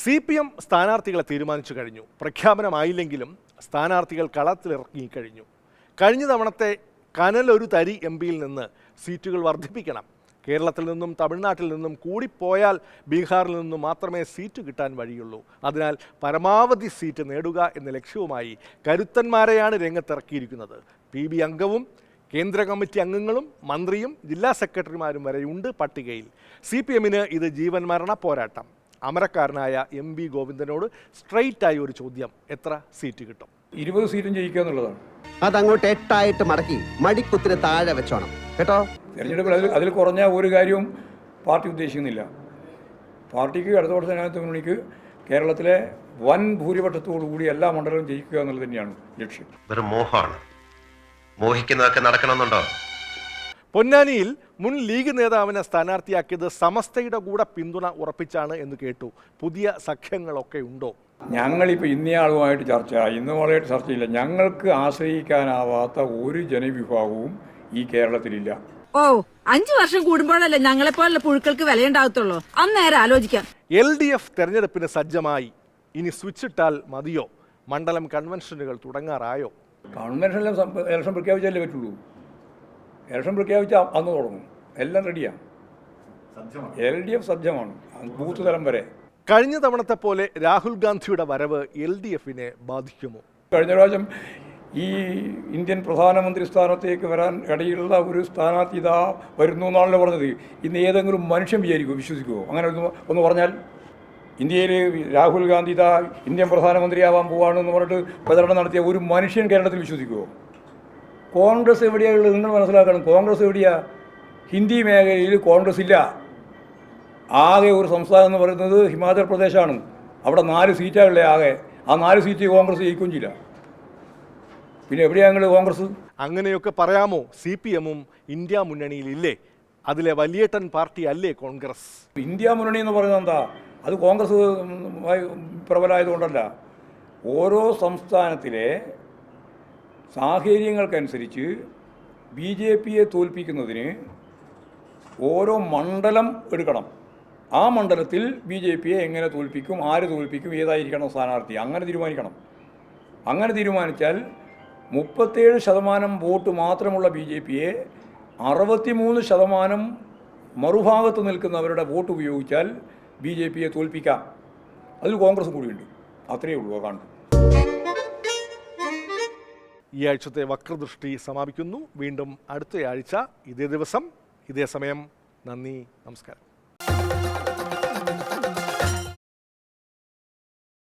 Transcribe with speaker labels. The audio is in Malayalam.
Speaker 1: CPM സ്ഥാനാർത്ഥികളെ തീരുമാനിച്ചു കഴിഞ്ഞു. പ്രഖ്യാപനമായില്ലെങ്കിലും സ്ഥാനാർത്ഥികൾ കളത്തിലിറങ്ങിക്കഴിഞ്ഞു. കഴിഞ്ഞ തവണത്തെ കനലൊരു തരി എംപിയിൽ നിന്ന് സീറ്റുകൾ വർദ്ധിപ്പിക്കണം. കേരളത്തിൽ നിന്നും തമിഴ്നാട്ടിൽ നിന്നും കൂടിപ്പോയാൽ ബീഹാറിൽ നിന്നും മാത്രമേ സീറ്റ് കിട്ടാൻ വഴിയുള്ളൂ. അതിനാൽ പരമാവധി സീറ്റ് നേടുക എന്ന ലക്ഷ്യവുമായി കരുത്തന്മാരെയാണ് രംഗത്തിറക്കിയിരിക്കുന്നത്. PB അംഗവും കേന്ദ്ര കമ്മിറ്റി അംഗങ്ങളും മന്ത്രിയും ജില്ലാ സെക്രട്ടറിമാരും വരെയുണ്ട് പട്ടികയിൽ. CPMന് ഇത് ജീവൻ മരണ പോരാട്ടം. അമരക്കാരനായ MV ഗോവിന്ദനോട് സ്ട്രെയിറ്റ് ആയി ഒരു ചോദ്യം: എത്ര സീറ്റ് കിട്ടും?
Speaker 2: 20 സീറ്റും ജയിക്കുക എന്നുള്ളതാണ്.
Speaker 3: അതങ്ങോട്ട് 8 ആയിട്ട് മടക്കി മടിക്കുത്തിന് താഴെ വെച്ചോണം കേട്ടോ.
Speaker 2: തെരഞ്ഞെടുപ്പിൽ അതിൽ കുറഞ്ഞ ഒരു കാര്യവും പാർട്ടി ഉദ്ദേശിക്കുന്നില്ല. പാർട്ടിക്ക് അടുത്ത വർഷം ജനാധിപത്യ മുന്നണിക്ക് കേരളത്തിലെ വൻ ഭൂരിപക്ഷത്തോടുകൂടി എല്ലാ മണ്ഡലവും ജയിക്കുക എന്നുള്ളത് തന്നെയാണ് ലക്ഷ്യം.
Speaker 4: വെറും മോഹമാണ്. മോഹിക്കുന്നതൊക്കെ നടക്കണമെന്നുണ്ടോ?
Speaker 1: പൊന്നാനിയിൽ മുൻ ലീഗ് നേതാവിനെ സ്ഥാനാർത്ഥിയാക്കിയത് സമസ്തയുടെ കൂടെ പിന്തുണ ഉറപ്പിച്ചാണ് എന്ന് കേട്ടു. പുതിയ സഖ്യങ്ങളൊക്കെ ഉണ്ടോ?
Speaker 2: ഞങ്ങളിപ്പോൾ ഇന്നയാളുമായിട്ട് ഇന്നുമായിട്ട് ചർച്ചയില്ല. ഞങ്ങൾക്ക് ആശ്രയിക്കാനാവാത്ത ഒരു ജനവിഭാഗവും ഈ കേരളത്തിലില്ല.
Speaker 5: 5 വർഷം കൂടുമ്പോഴല്ലേ ഞങ്ങളെപ്പോലുള്ള പുഴുക്കൾക്ക് വിലയുണ്ടാകത്തുള്ളൂ. അന്നേരം ആലോചിക്കാം.
Speaker 1: LDF തെരഞ്ഞെടുപ്പിന് സജ്ജമായി. ഇനി സ്വിച്ചിട്ടാൽ മതിയോ? മണ്ഡലം കൺവെൻഷനുകൾ തുടങ്ങാറായോ?
Speaker 2: കൺവെൻഷനിലും ഇലക്ഷൻ പ്രഖ്യാപിച്ചാലേ പറ്റുള്ളൂ. ഇലക്ഷൻ പ്രഖ്യാപിച്ചാൽ അന്ന് തുടങ്ങും. എല്ലാം റെഡിയാണ്. LDF സജ്ജമാണ് ബൂത്ത് തലം വരെ.
Speaker 1: കഴിഞ്ഞ തവണത്തെ പോലെ രാഹുൽ ഗാന്ധിയുടെ വരവ് LDFനെ ബാധിക്കുമോ?
Speaker 2: കഴിഞ്ഞ പ്രാവശ്യം ഈ ഇന്ത്യൻ പ്രധാനമന്ത്രി സ്ഥാനത്തേക്ക് വരാൻ ഇടയിലുള്ള ഒരു സ്ഥാനാർത്ഥി ഇതാ വരുന്നു എന്നാണല്ലോ പറഞ്ഞത്. ഇന്ന് ഏതെങ്കിലും മനുഷ്യൻ വിശ്വസിക്കുമോ? അങ്ങനെ ഒന്ന് പറഞ്ഞാൽ ഇന്ത്യയിൽ രാഹുൽ ഗാന്ധി ഇതാ ഇന്ത്യൻ പ്രധാനമന്ത്രിയാവാൻ പോവാണെന്ന് പറഞ്ഞിട്ട് പ്രചരണം നടത്തിയ ഒരു മനുഷ്യൻ കേരളത്തിൽ വിശ്വസിക്കുമോ? കോൺഗ്രസ് എവിടെയാണുള്ളത്? നിങ്ങൾ മനസ്സിലാക്കണം. കോൺഗ്രസ് എവിടെയാ? ഹിന്ദി മേഖലയിൽ കോൺഗ്രസ് ഇല്ല. ആകെ ഒരു സംസ്ഥാനം എന്ന് പറയുന്നത് ഹിമാചൽ പ്രദേശാണ്. അവിടെ 4 സീറ്റാണല്ലേ ആകെ. ആ 4 സീറ്റ് കോൺഗ്രസ് ജയിക്കുകയും ചെയ്യില്ല. പിന്നെ എവിടെയാണ് കോൺഗ്രസ്?
Speaker 1: അങ്ങനെയൊക്കെ പറയാമോ? CPMും ഇന്ത്യ മുന്നണിയിലില്ലേ? അതിലെ വലിയേട്ടൻ പാർട്ടി അല്ലേ കോൺഗ്രസ്?
Speaker 2: ഇന്ത്യ മുന്നണി എന്ന് പറയുന്നത് എന്താ? അത് കോൺഗ്രസ് പ്രബലമായതുകൊണ്ടല്ല. ഓരോ സംസ്ഥാനത്തിലെ സാഹചര്യങ്ങൾക്കനുസരിച്ച് BJPയെ തോൽപ്പിക്കുന്നതിന് ഓരോ മണ്ഡലം എടുക്കണം. ആ മണ്ഡലത്തിൽ BJPയെ എങ്ങനെ തോൽപ്പിക്കും, ആര് തോൽപ്പിക്കും, ഏതായിരിക്കണം സ്ഥാനാർത്ഥി, അങ്ങനെ തീരുമാനിക്കണം. അങ്ങനെ തീരുമാനിച്ചാൽ 37% വോട്ട് മാത്രമുള്ള BJPയെ 63% മറുഭാഗത്ത് നിൽക്കുന്നവരുടെ വോട്ട് ഉപയോഗിച്ചാൽ BJPയെ തോൽപ്പിക്കാം. അതിൽ കോൺഗ്രസ് കൂടിയുണ്ട്. അത്രയേ ഉള്ളൂ. കാണും.
Speaker 1: ഈ ആഴ്ചത്തെ വക്രദൃഷ്ടി സമാപിക്കുന്നു. വീണ്ടും അടുത്തയാഴ്ച ഇതേ ദിവസം ഇതേ സമയം. നന്ദി, നമസ്കാരം.